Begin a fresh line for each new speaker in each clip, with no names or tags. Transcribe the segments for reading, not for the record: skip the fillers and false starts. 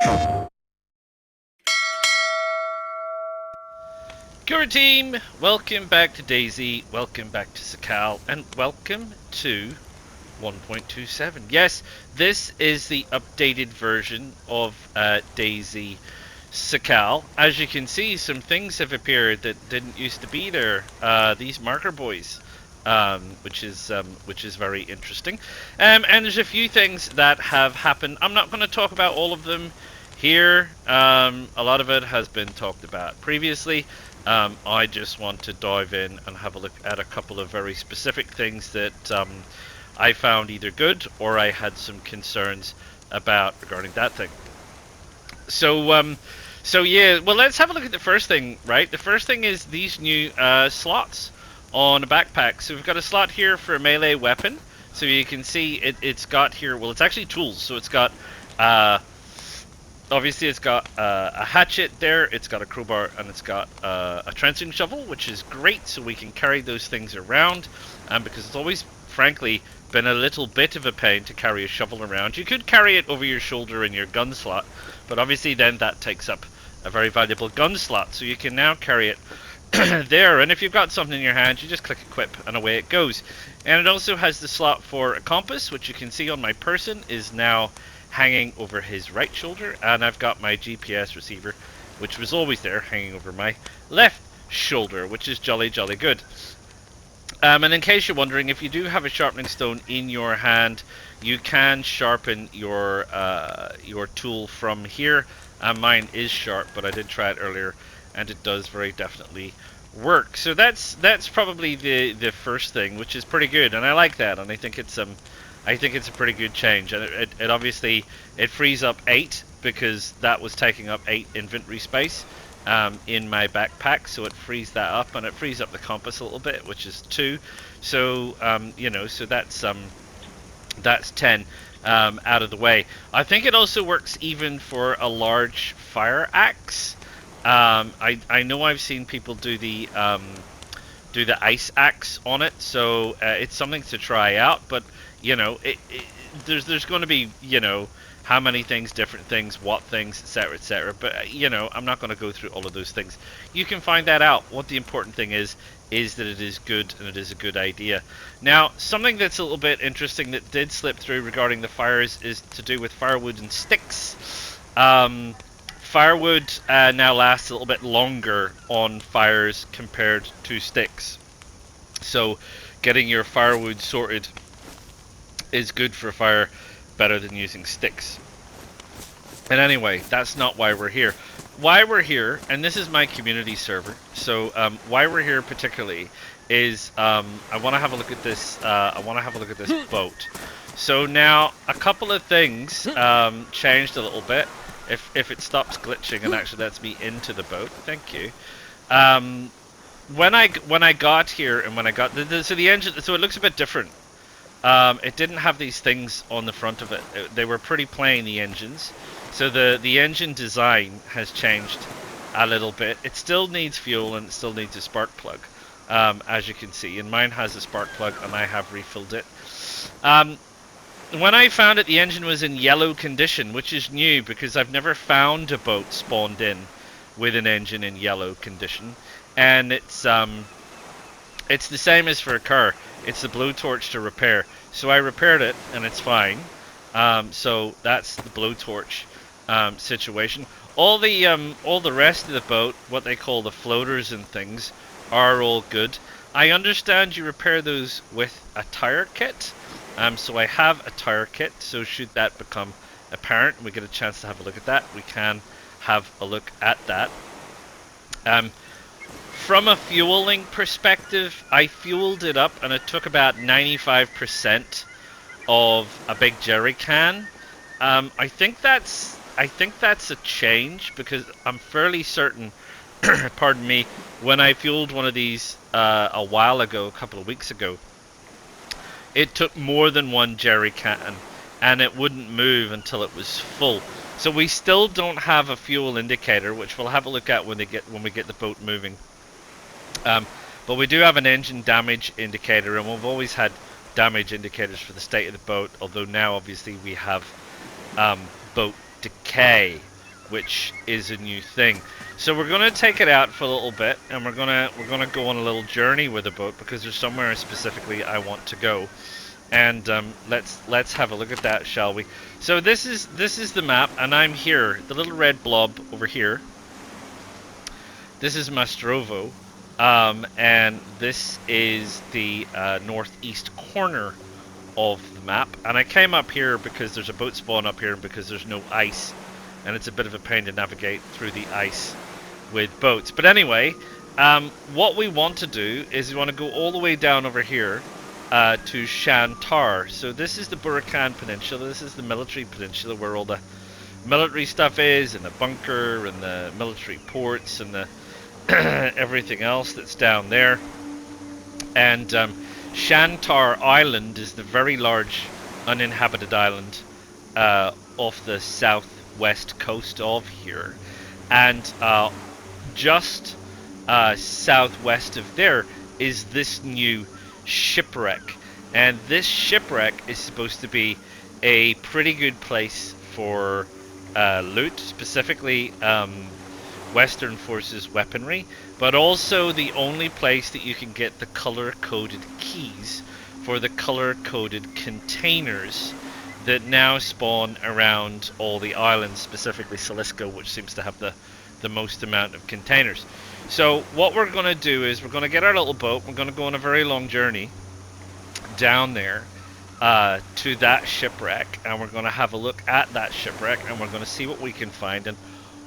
Kura team, welcome back to DayZ, welcome back to Sakhal, and welcome to 1.27. Yes, this is the updated version of DayZ Sakhal. As you can see, some things have appeared that didn't used to be there. These marker boys, which is very interesting. And there's a few things that have happened. I'm not going to talk about all of them here. A lot of it has been talked about previously. I just want to dive in and have a look at a couple of very specific things that I found either good or I had some concerns about regarding that thing. So yeah, well, let's have a look at the first thing, right? The first thing is these new slots on a backpack. So we've got a slot here for a melee weapon. So you can see it's got here, well, it's actually tools. So it's got obviously it's got a hatchet there, it's got a crowbar, and it's got a trenching shovel, which is great, so we can carry those things around, because it's always, frankly, been a little bit of a pain to carry a shovel around. You could carry it over your shoulder in your gun slot, but obviously then that takes up a very valuable gun slot, so you can now carry it there, and if you've got something in your hand, you just click equip, and away it goes. And it also has the slot for a compass, which you can see on my person is now hanging over his right shoulder, and I've got my GPS receiver, which was always there, hanging over my left shoulder, which is jolly good. And in case you're wondering, if you do have a sharpening stone in your hand, you can sharpen your tool from here. Mine is sharp, but I did try it earlier, and it does very definitely work. So that's probably the first thing, which is pretty good, and I like that, and I think it's a pretty good change, and it obviously it frees up 8 because that was taking up 8 inventory space in my backpack, so it frees that up, and it frees up the compass a little bit, which is 2. So you know, so that's 10 out of the way. I think it also works even for a large fire axe. I know I've seen people do the ice axe on it, so it's something to try out, but you know, there's going to be, you know, how many things, different things, what things, etc. But you know, I'm not going to go through all of those things. You can find that out. What the important thing is that it is good and it is a good idea. Now, something that's a little bit interesting that did slip through regarding the fires is to do with firewood and sticks. Firewood now lasts a little bit longer on fires compared to sticks. So, getting your firewood sorted is good for fire, better than using sticks. And anyway, that's not why we're here. Why we're here, and this is my community server, so why we're here particularly is I want to have a look at this. I want to have a look at this boat. So now a couple of things changed a little bit. If it stops glitching and actually lets me into the boat, thank you. When I got here and when I got so the engine, so it looks a bit different. It didn't have these things on the front of it. They were pretty plain, the engines. So the engine design has changed a little bit. It still needs fuel and it still needs a spark plug, as you can see. And mine has a spark plug and I have refilled it. When I found it, the engine was in yellow condition, which is new because I've never found a boat spawned in with an engine in yellow condition. And it's the same as for a car. It's the blowtorch to repair. So I repaired it and it's fine. So that's the blowtorch situation. All the rest of the boat, what they call the floaters and things, are all good. I understand you repair those with a tire kit. So I have a tire kit. So should that become apparent and we get a chance to have a look at that, we can have a look at that. From a fueling perspective, I fueled it up and it took about 95% of a big jerry can. I think that's a change because I'm fairly certain, pardon me, when I fueled one of these a while ago, a couple of weeks ago, it took more than one jerry can and it wouldn't move until it was full. So we still don't have a fuel indicator, which we'll have a look at when we get the boat moving. But we do have an engine damage indicator, and we've always had damage indicators for the state of the boat, although now obviously we have boat decay. which is a new thing. So we're gonna take it out for a little bit, and we're gonna go on a little journey with the boat because there's somewhere specifically I want to go. And let's have a look at that, shall we? So this is the map, and I'm here, the little red blob over here. This is Mastrovo, and this is the northeast corner of the map. And I came up here because there's a boat spawn up here, because there's no ice, and it's a bit of a pain to navigate through the ice with boats. But anyway, what we want to do is we want to go all the way down over here to Shantar. So this is the Burakan Peninsula. This is the military peninsula where all the military stuff is, and the bunker, and the military ports, and the everything else that's down there. And Shantar Island is the very large uninhabited island off the southwest coast of here. And just southwest of there is this new shipwreck. And this shipwreck is supposed to be a pretty good place for loot, specifically Western Forces weaponry, but also the only place that you can get the color-coded keys for the color-coded containers that now spawn around all the islands, specifically Salisco, which seems to have the most amount of containers. So what we're going to do is we're going to get our little boat, we're going to go on a very long journey down there to that shipwreck, and we're going to have a look at that shipwreck, and we're going to see what we can find, and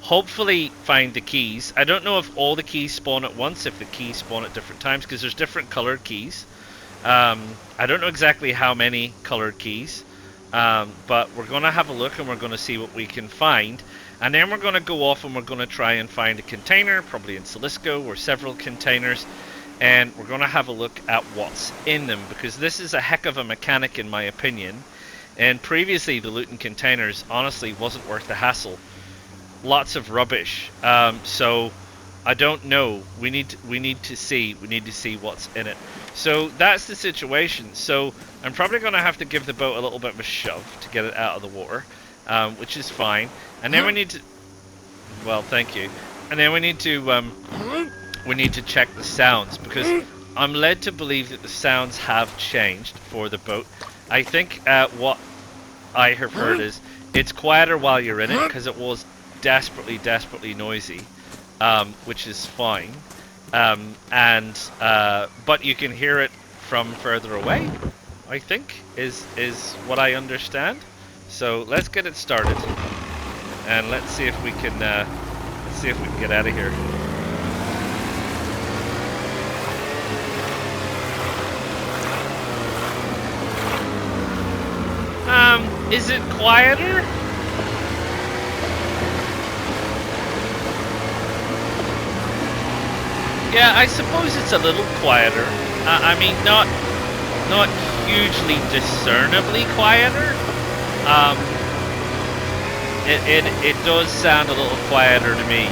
hopefully find the keys. I don't know if all the keys spawn at once, if the keys spawn at different times, because there's different colored keys. I don't know exactly how many colored keys, but we're going to have a look, and we're going to see what we can find. And then we're going to go off and we're going to try and find a container, probably in Salisco, or several containers, and we're going to have a look at what's in them, because this is a heck of a mechanic in my opinion. And previously the loot in containers honestly wasn't worth the hassle. Lots of rubbish. So I don't know. We need to see what's in it. So that's the situation. So I'm probably going to have to give the boat a little bit of a shove to get it out of the water, which is fine. And then we need to. Well, thank you. And then we need to check the sounds, because I'm led to believe that the sounds have changed for the boat. I think what I have heard is it's quieter while you're in it, because it was desperately noisy, which is fine, but you can hear it from further away, I think is what I understand. So let's get it started, and let's see if we can get out of here. Is it quieter? Yeah, I suppose it's a little quieter. I mean, not hugely discernibly quieter. It does sound a little quieter to me.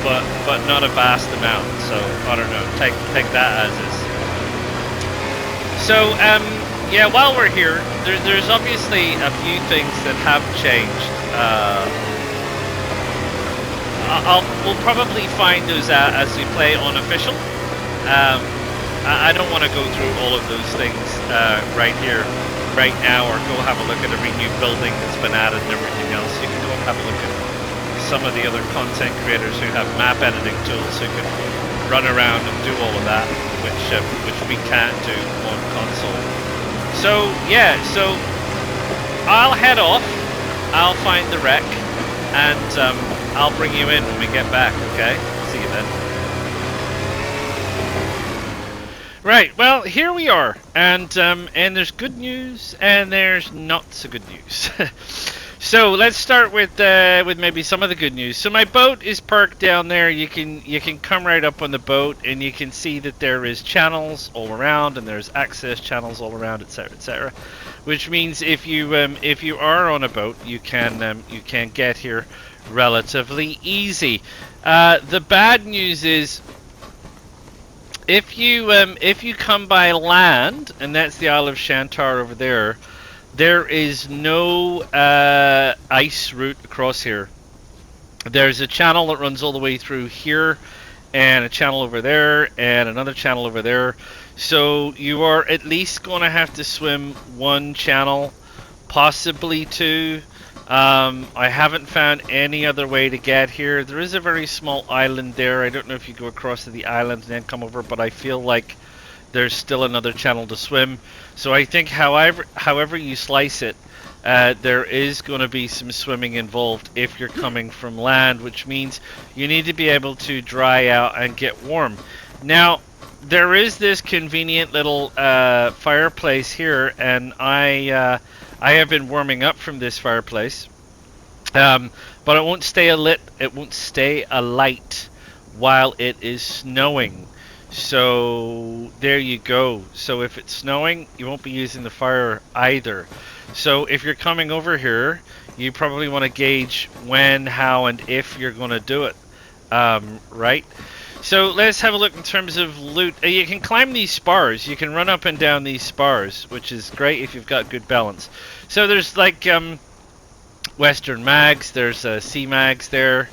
But not a vast amount. So I don't know. Take that as is. So yeah, while we're here, there's obviously a few things that have changed. We'll probably find those out as we play unofficial. I don't want to go through all of those things right here, right now, or go have a look at every new building that's been added and everything else. You can go and have a look at some of the other content creators who have map editing tools who can run around and do all of that, which we can't do on console. So yeah, so I'll head off. I'll find the wreck, and I'll bring you in when we get back, okay? See you then. Right, well, here we are, and there's good news, and there's not so good news. So let's start with maybe some of the good news. So my boat is parked down there. You can come right up on the boat, and you can see that there is channels all around, and there's access channels all around, etc., etc. Which means if you are on a boat, you can get here relatively easy. The bad news is if you come by land, and that's the Isle of Shantar over there, There is no ice route across here. There's a channel that runs all the way through here, and a channel over there, and another channel over there. So you are at least going to have to swim one channel, possibly two. I haven't found any other way to get here. There is a very small island there. I don't know if you go across to the island and then come over, but I feel like there's still another channel to swim. So I think however you slice it, there is going to be some swimming involved if you're coming from land, which means you need to be able to dry out and get warm. Now, there is this convenient little fireplace here, and I have been warming up from this fireplace, but it won't stay lit. It won't stay alight while it is snowing. So there you go. So if it's snowing, you won't be using the fire either. So if you're coming over here, you probably want to gauge when, how, and if you're going to do it. Right? So let's have a look in terms of loot. You can climb these spars. You can run up and down these spars, which is great if you've got good balance. So there's like Western mags. There's sea mags there.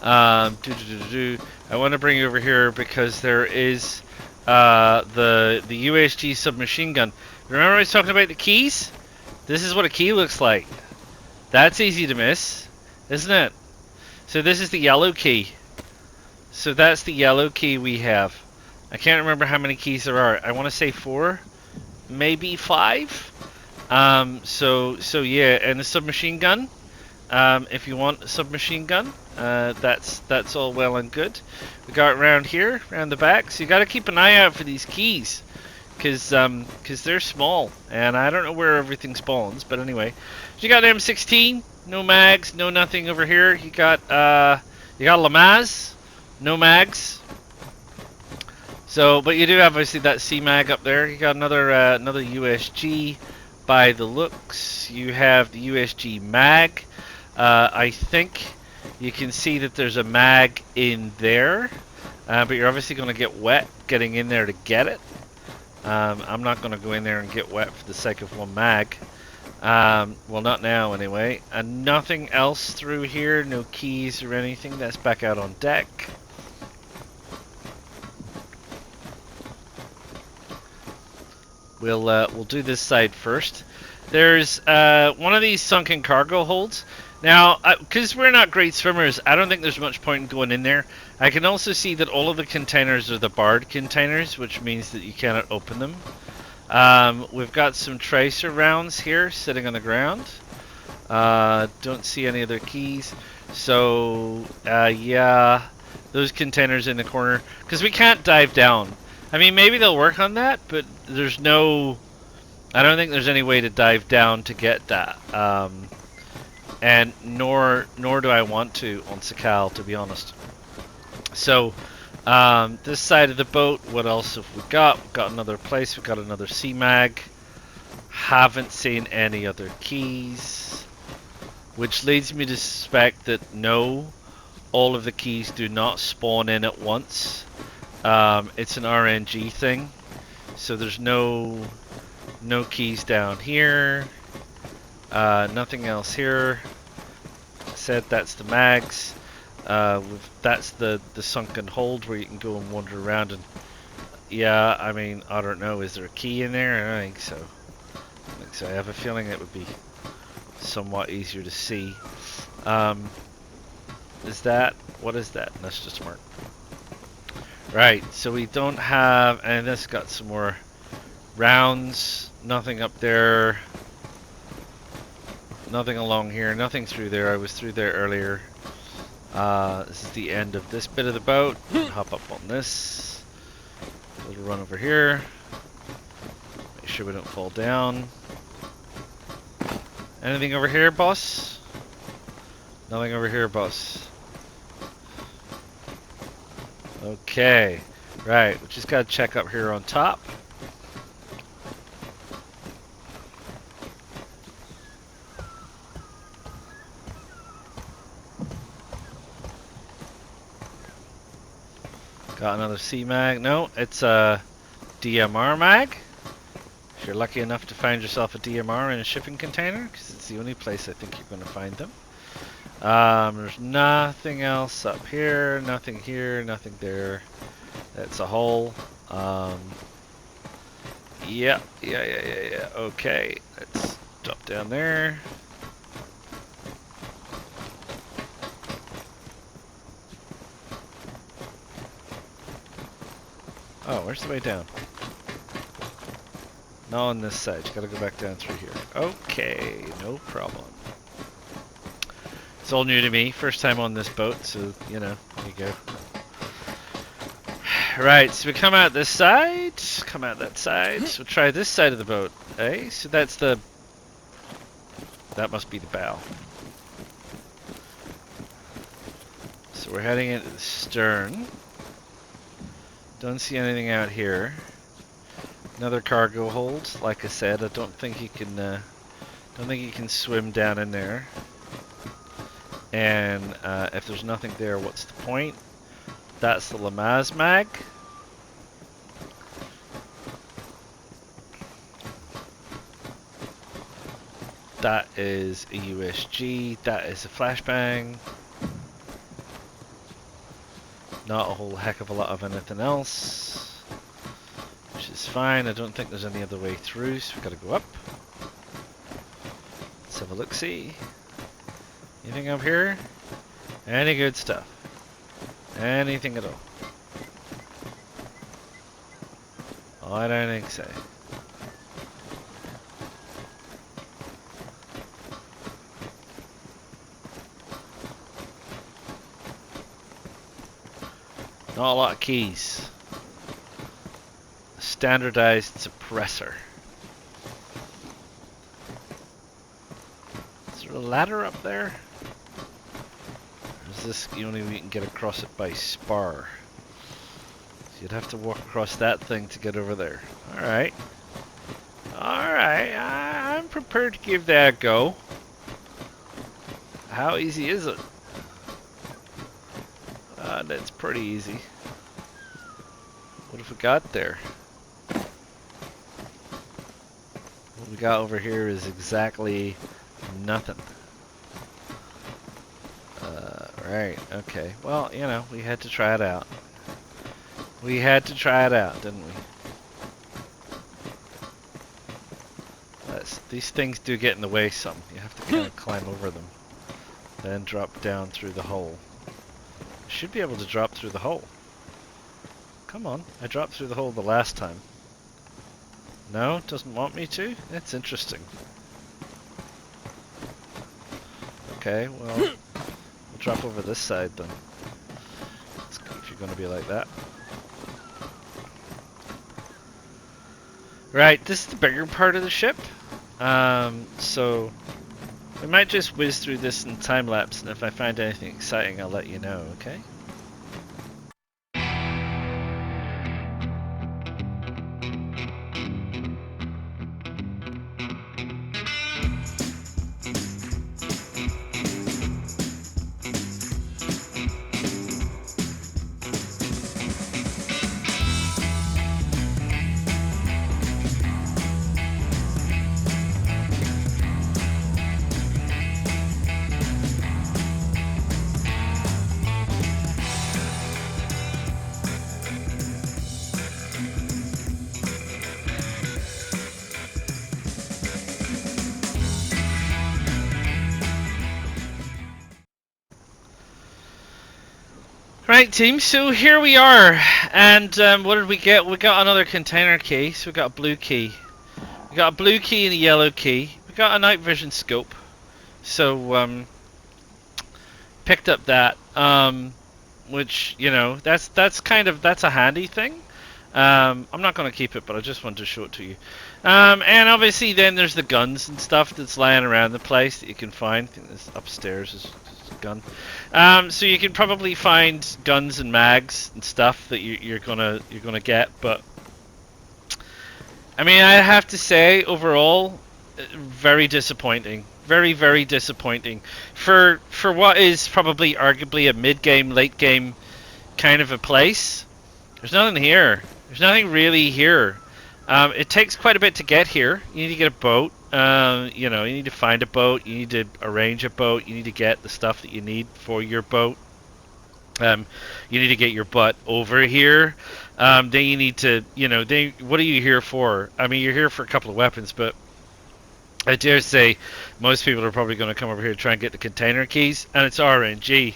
I want to bring you over here because there is the USG submachine gun. Remember I was talking about the keys? This is what a key looks like. That's easy to miss, isn't it? So this is the yellow key. So that's the yellow key we have. I can't remember how many keys there are. I want to say 4, maybe 5. So yeah, and the submachine gun. If you want a submachine gun, that's all well and good. We got it around here, around the back. So you got to keep an eye out for these keys, cause they're small, and I don't know where everything spawns. But anyway, so you got M16, no mags, no nothing over here. You got Lamaz, no mags. So, but you do have obviously that C mag up there. You got another USG. By the looks, you have the USG mag. I think you can see that there's a mag in there, but you're obviously going to get wet getting in there to get it. I'm not going to go in there and get wet for the sake of one mag. Well, not now anyway. And nothing else through here, no keys or anything. That's back out on deck. We'll do this side first. There's one of these sunken cargo holds. Now, because we're not great swimmers, I don't think there's much point in going in there. I can also see that all of the containers are the barred containers, which means that you cannot open them. We've got some tracer rounds here sitting on the ground. Don't see any other keys. So, yeah, those containers in the corner. Because we can't dive down. I mean, maybe they'll work on that, but there's no... I don't think there's any way to dive down to get that. And nor do I want to on Sakhal, to be honest. So, this side of the boat, what else have we got? We've got another place, we've got another sea mag. Haven't seen any other keys. Which leads me to suspect that no, all of the keys do not spawn in at once. It's an RNG thing. So there's no keys down here. Nothing else here. I said that's the mags. That's the sunken hold where you can go and wander around. And yeah, I mean, I don't know. Is there a key in there? I don't think so. I have a feeling it would be somewhat easier to see. Is that? What is that? That's just a mark. Right. So we don't have, and this got some more rounds. Nothing up there. Nothing along here. Nothing through there. I was through there earlier. This is the end of this bit of the boat. Hop up on this. A little run over here. Make sure we don't fall down. Anything over here, boss? Nothing over here, boss. Okay. Right. We just gotta check up here on top. Got another C mag. No, it's a DMR mag. Sure you're lucky enough to find yourself a DMR in a shipping container, because it's the only place I think you're going to find them. There's nothing else up here, nothing here, nothing there. That's a hole. Yeah. Okay, let's drop down there. Oh, where's the way down? Not on this side. You gotta go back down through here. Okay, no problem. It's all new to me. First time on this boat, so, you know, there you go. Right, so we come out this side, come out that side. So we'll try this side of the boat, eh? So that's the... That must be the bow. So we're heading into the stern. Don't see anything out here. Another cargo hold. Like I said, I don't think you can swim down in there. And if there's nothing there, what's the point? That's the Lamaz mag. That is a USG. That is a flashbang. Not a whole heck of a lot of anything else, which is fine. I don't think there's any other way through, so we've got to go up. Let's have a look-see. Anything up here? Any good stuff? Anything at all? Oh, I don't think so. Not a lot of keys. Standardized suppressor. Is there a ladder up there? Or is this the only way you can get across it by spar? So you'd have to walk across that thing to get over there. Alright. Alright, I'm prepared to give that a go. How easy is it? That's pretty easy. What have we got there? What we got over here is exactly nothing. Right, okay. Well, you know, we had to try it out. We had to try it out, didn't we? These things do get in the way some. You have to kind of climb over them. Then drop down through the hole. Should be able to drop through the hole. Come on, I dropped through the hole the last time. No, it doesn't want me to? That's interesting. Okay, well, we'll drop over this side then. If you're going to be like that. Right, this is the bigger part of the ship. So we might just whiz through this in time lapse, and if I find anything exciting, I'll let you know, okay? Right, team, so here we are, and what did we get? We got another container key, so we got a blue key. We got a blue key and a yellow key. We got a night vision scope, so picked up that, which, you know, that's a handy thing. I'm not going to keep it, but I just wanted to show it to you. And obviously then there's the guns and stuff that's lying around the place that you can find. I think this upstairs is a gun. So you can probably find guns and mags and stuff that you're gonna get, but I mean, I have to say overall, very disappointing. Very, very disappointing for what is probably arguably a mid-game, late-game kind of a place. There's nothing here. There's nothing really here. It takes quite a bit to get here. You need to get a boat. You know, you need to find a boat. You need to arrange a boat. You need to get the stuff that you need for your boat. You need to get your butt over here. Then you need to, you know, what are you here for? I mean, you're here for a couple of weapons, but I dare say most people are probably going to come over here to try and get the container keys, and it's RNG.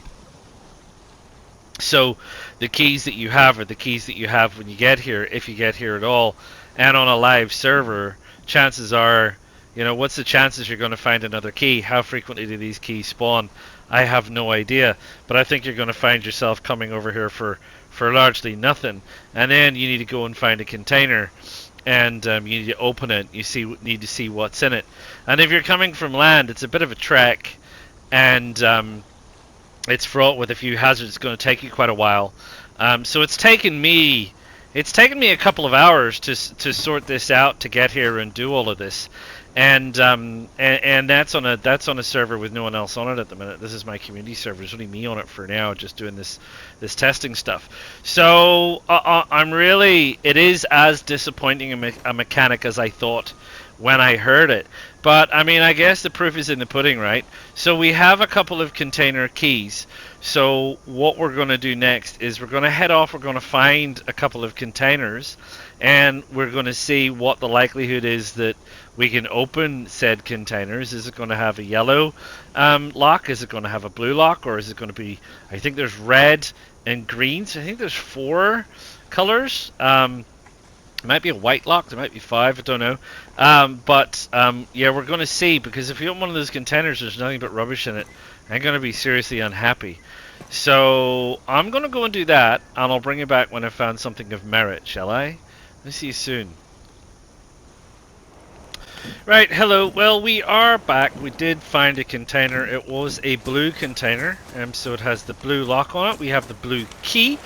So the keys that you have are the keys that you have when you get here, if you get here at all. And on a live server, chances are, you know, what's the chances you're going to find another key? How frequently do these keys spawn? I have no idea, but I think you're going to find yourself coming over here for largely nothing. And then you need to go and find a container, and you need to open it. You need to see what's in it. And if you're coming from land, it's a bit of a trek, and it's fraught with a few hazards. It's going to take you quite a while. So it's taken me a couple of hours to sort this out, to get here and do all of this. And that's on a server with no one else on it at the minute. This is my community server. There's only me on it for now, just doing this testing stuff. So it is as disappointing a mechanic as I thought when I heard it. But I mean, I guess the proof is in the pudding, right? So we have a couple of container keys. So what we're going to do next is we're going to head off. We're going to find a couple of containers, and we're going to see what the likelihood is that we can open said containers. Is it going to have a yellow lock? Is it going to have a blue lock? Or is it going to be, I think there's red and green. So I think there's 4 colors. It might be a white lock, there might be 5, I don't know. Yeah, we're going to see, because if you open one of those containers, there's nothing but rubbish in it. I'm going to be seriously unhappy. So I'm going to go and do that, and I'll bring you back when I've found something of merit, shall I? I'll see you soon. Right, hello. Well, we are back. We did find a container. It was a blue container, so it has the blue lock on it. We have the blue key.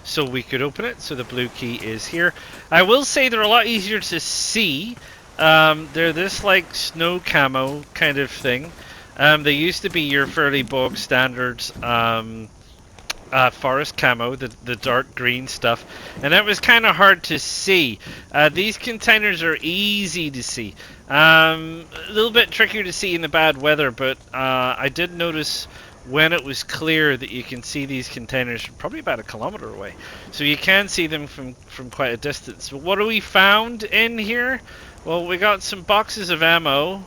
So we could open it. So the blue key is here. I will say they're a lot easier to see. They're this like snow camo kind of thing. They used to be your fairly bog standard forest camo, the dark green stuff, and that was kind of hard to see. These containers are easy to see. A little bit trickier to see in the bad weather, but I did notice when it was clear that you can see these containers from probably about 1 kilometer away. So you can see them from quite a distance. But what do we found in here? Well, we got some boxes of ammo,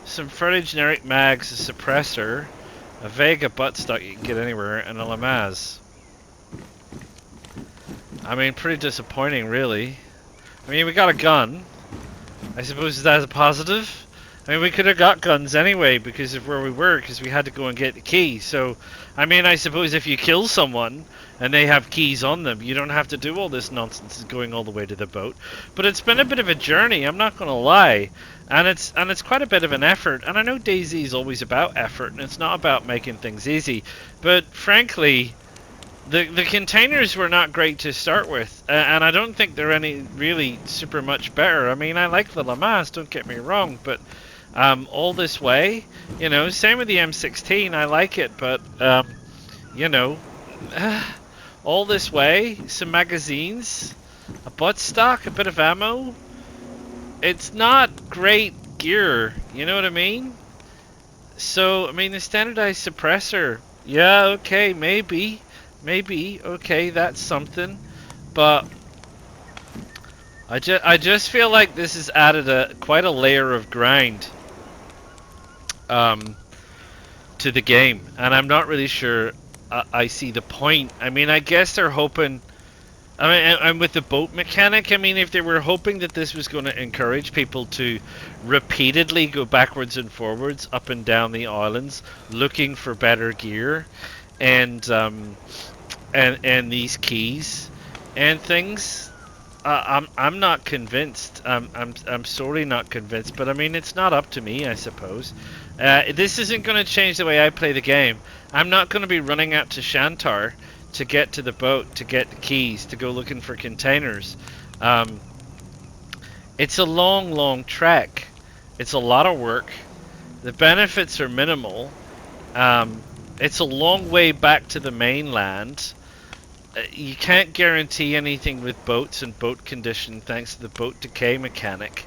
some fairly generic mags, a suppressor, a Vega buttstock you can get anywhere, and a Lamaz. I mean, pretty disappointing, really. I mean, we got a gun. I suppose that's a positive. I mean, we could have got guns anyway because of where we were, because we had to go and get the key. So, I mean, I suppose if you kill someone and they have keys on them, you don't have to do all this nonsense going all the way to the boat. But it's been a bit of a journey, I'm not going to lie. And it's quite a bit of an effort. And I know DayZ is always about effort, and it's not about making things easy. But frankly, the containers were not great to start with. And I don't think they're any really super much better. I mean, I like the Lamaz, don't get me wrong, but all this way, you know, same with the M16, I like it, but, you know, all this way, some magazines, a buttstock, a bit of ammo, it's not great gear, you know what I mean? So, I mean, the standardized suppressor, yeah, okay, maybe, okay, that's something, but I just feel like this has added quite a layer of grind to the game, and I'm not really sure I see the point. I mean, I guess they're hoping, I mean, and with the boat mechanic, I mean, if they were hoping that this was going to encourage people to repeatedly go backwards and forwards up and down the islands looking for better gear and these keys and things, I'm not convinced. I'm sorely not convinced. But I mean, it's not up to me, I suppose. This isn't going to change the way I play the game. I'm not going to be running out to Shantar to get to the boat, to get the keys, to go looking for containers. It's a long trek. It's a lot of work. The benefits are minimal. It's a long way back to the mainland. you can't guarantee anything with boats and boat condition thanks to the boat decay mechanic.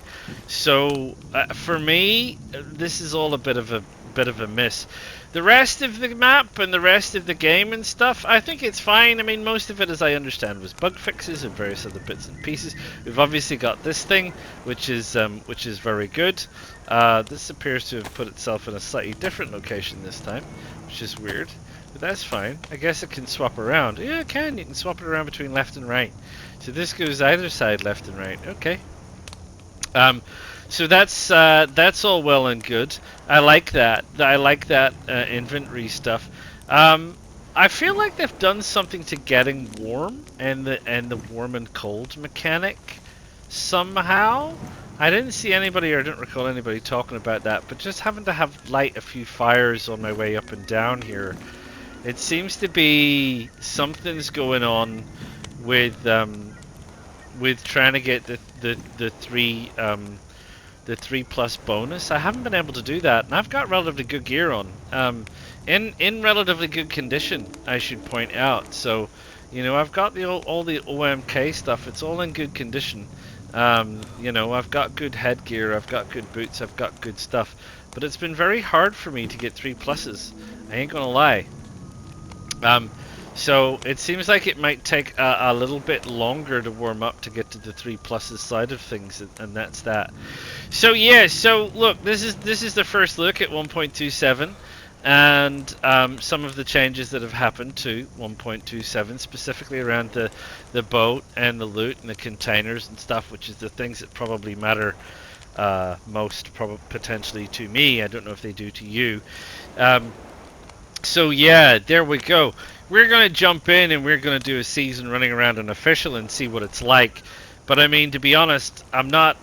So for me, this is all a bit of a miss. The rest of the map and the rest of the game and stuff, I think it's fine. I mean, most of it, as I understand, was bug fixes and various other bits and pieces. We've obviously got this thing, which is very good. This appears to have put itself in a slightly different location this time, which is weird. But that's fine. I guess it can swap around. Yeah, it can. You can swap it around between left and right. So this goes either side, left and right. Okay. So that's all well and good. I like that. I like that inventory stuff. I feel like they've done something to getting warm and the warm and cold mechanic somehow. I didn't see anybody, or I didn't recall anybody talking about that. But just having to have light a few fires on my way up and down here, it seems to be something's going on with trying to get the three. The 3+ bonus. I haven't been able to do that, and I've got relatively good gear on, in relatively good condition, I should point out. So, you know, I've got all the OMK stuff. It's all in good condition. You know, I've got good headgear, I've got good boots, I've got good stuff. But it's been very hard for me to get 3+. I ain't gonna lie. So it seems like it might take a little bit longer to warm up to get to the 3+ side of things, and that's that. So yeah, so look, this is the first look at 1.27, and some of the changes that have happened to 1.27, specifically around the boat and the loot and the containers and stuff, which is the things that probably matter most, potentially to me. I don't know if they do to you. So yeah, there we go. We're going to jump in and we're going to do a season running around an official and see what it's like. But I mean, to be honest, I'm not...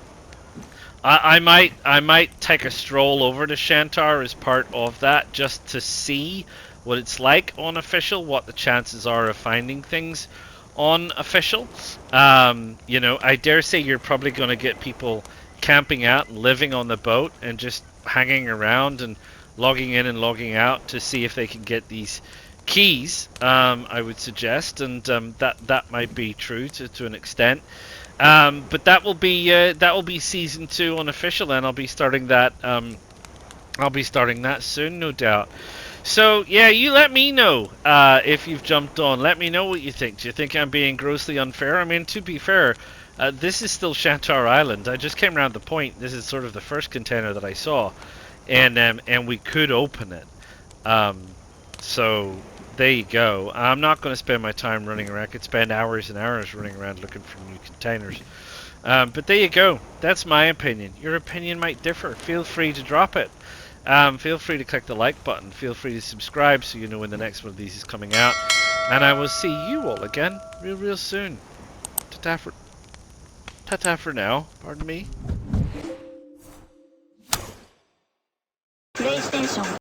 I might take a stroll over to Shantar as part of that, just to see what it's like on official, what the chances are of finding things on official. You know, I dare say you're probably going to get people camping out and living on the boat and just hanging around and logging in and logging out to see if they can get these keys, I would suggest, and that might be true to an extent. But that will be season 2 on official, and I'll be starting that. I'll be starting that soon, no doubt. So yeah, you let me know if you've jumped on. Let me know what you think. Do you think I'm being grossly unfair? I mean, to be fair, this is still Shantar Island. I just came around the point. This is sort of the first container that I saw, and we could open it. So there you go. I'm not going to spend my time running around. I could spend hours and hours running around looking for new containers. But there you go. That's my opinion. Your opinion might differ. Feel free to drop it. Feel free to click the like button. Feel free to subscribe so you know when the next one of these is coming out. And I will see you all again real soon. Ta-ta for now. Pardon me.
PlayStation